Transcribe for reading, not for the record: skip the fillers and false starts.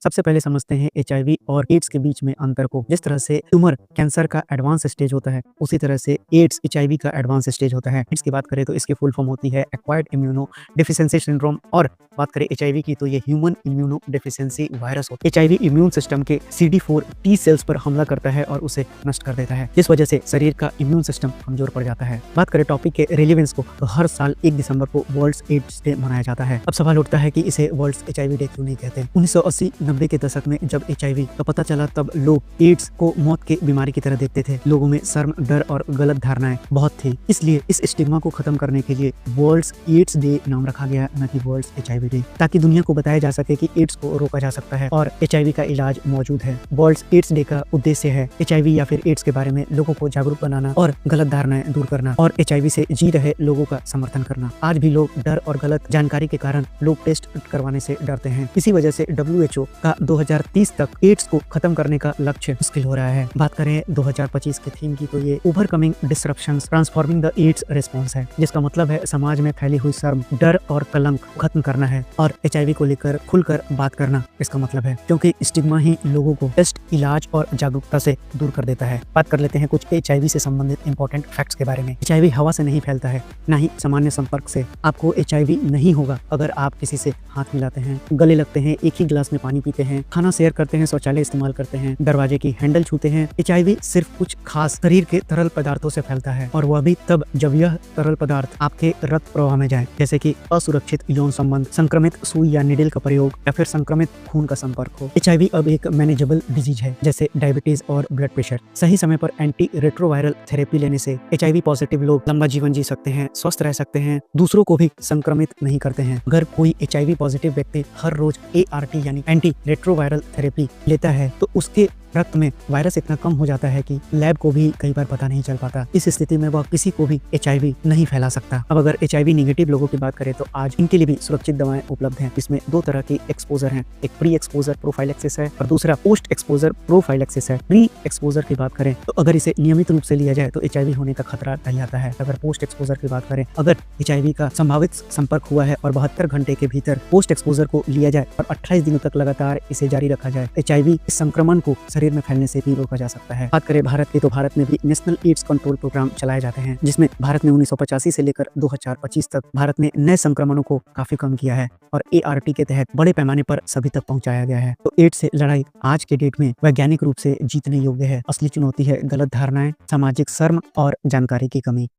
सबसे पहले समझते हैं एचआईवी और एड्स के बीच में अंतर को। जिस तरह से ट्यूमर कैंसर का एडवांस स्टेज होता है, उसी तरह से एड्स एचआईवी का एडवांस स्टेज होता है। एड्स की बात करें तो इसकी फुल फॉर्म होती है एक्वायर्ड इम्यूनो डेफिशिएंसी सिंड्रोम, और बात करें एचआईवी की तो ये ह्यूमन इम्यूनो डेफिशिएंसी वायरस होता है। एचआईवी इम्यून सिस्टम के CD4 टी सेल्स पर हमला करता है और उसे नष्ट कर देता है, जिस वजह से शरीर का इम्यून सिस्टम कमजोर पड़ जाता है। बात करें टॉपिक के रेलेवेंस को, तो हर साल 1 दिसंबर को वर्ल्ड एड्स डे मनाया जाता है। अब सवाल उठता है कि इसे वर्ल्ड एचआईवी डे क्यों नहीं कहते। 1980-90 के दशक में जब एचआईवी का पता चला, तब लोग एड्स को मौत की बीमारी की तरह देखते थे। लोगों में शर्म, डर और गलत धारणाएं बहुत थी। इसलिए इस स्टिग्मा को खत्म करने के लिए वर्ल्ड एड्स डे नाम रखा गया, न कि वर्ल्ड एचआईवी डे, ताकि दुनिया को बताया जा सके कि एड्स को रोका जा सकता है और एचआईवी का इलाज मौजूद है। वर्ल्ड एड्स डे का उद्देश्य है एचआईवी या फिर एड्स के बारे में लोगों को जागरूक बनाना और गलत धारणाएं दूर करना और एचआईवी से जी रहे लोगों का समर्थन करना। आज भी लोग डर और गलत जानकारी के कारण लोग टेस्ट करवाने से डरते हैं। इसी वजह से WHO का 2030 तक एड्स को खत्म करने का लक्ष्य मुश्किल हो रहा है। बात करें 2025 के थीम की, तो ये overcoming disruptions transforming the AIDS response है, जिसका मतलब है समाज में फैली हुई शर्म, डर और कलंक खत्म करना है और एचआईवी को लेकर खुलकर बात करना इसका मतलब है, क्योंकि स्टिग्मा ही लोगों को टेस्ट, इलाज और जागरूकता से दूर कर देता है। बात कर लेते हैं कुछ एचआईवी से संबंधित इंपॉर्टेंट फैक्ट्स के बारे में। एचआईवी हवा से नहीं फैलता है, ना ही सामान्य संपर्क से। आपको एचआईवी नहीं होगा अगर आप किसी से हाथ मिलाते हैं, गले लगते हैं, एक ही गिलास में पानी पीते हैं, खाना शेयर करते हैं, शौचालय इस्तेमाल करते हैं, दरवाजे की हैंडल छूते हैं। एचआईवी सिर्फ कुछ खास शरीर के तरल पदार्थों से फैलता है, और वह भी तब जब यह तरल पदार्थ आपके रक्त प्रवाह में जाए, जैसे कि असुरक्षित यौन संबंध, संक्रमित सुई या निडल का प्रयोग या फिर संक्रमित खून का संपर्क हो। एचआईवी अब एक मैनेजेबल डिजीज है, जैसे डायबिटीज और ब्लड प्रेशर। सही समय पर एंटी रेट्रोवायरल थेरेपी लेने से एचआईवी पॉजिटिव लोग लंबा जीवन जी सकते हैं, स्वस्थ रह सकते हैं, दूसरों को भी संक्रमित नहीं करते हैं। अगर कोई एचआईवी पॉजिटिव व्यक्ति हर रोज ART यानी एंटी रेट्रोवायरल थेरेपी लेता है, तो उसके रक्त में वायरस इतना कम हो जाता है कि लैब को भी कई बार पता नहीं चल पाता। इस स्थिति में वह किसी को भी एचआईवी नहीं फैला सकता। अब अगर एचआईवी निगेटिव लोगों की बात करें, तो आज इनके लिए भी सुरक्षित दवाएं उपलब्ध हैं। इसमें 2 तरह की एक्सपोजर हैं, एक प्री एक्सपोजर प्रोफाइलेक्सिस है और दूसरा पोस्ट एक्सपोजर प्रोफाइलेक्सिस है। प्री एक्सपोजर की बात करें तो अगर इसे नियमित रूप से लिया जाए तो एचआईवी होने का खतरा टल जाता है। अगर पोस्ट एक्सपोजर की बात करें, अगर एचआईवी का संभावित संपर्क हुआ है और 72 घंटे के भीतर पोस्ट एक्सपोजर को लिया जाए और 28 दिनों तक लगातार इसे जारी रखा जाए, एचआईवी संक्रमण को शरीर में फैलने से भी रोका जा सकता है। बात करें भारत की, तो भारत में भी नेशनल एड्स कंट्रोल प्रोग्राम चलाए जाते हैं, जिसमें भारत ने 1985 से लेकर 2025 तक भारत में नए संक्रमणों को काफी कम किया है और ART के तहत बड़े पैमाने पर सभी तक पहुंचाया गया है। तो एड्स से लड़ाई आज के डेट में वैज्ञानिक रूप से जीतने योग्य है। असली चुनौती है गलत धारणाएं, सामाजिक शर्म और जानकारी की कमी।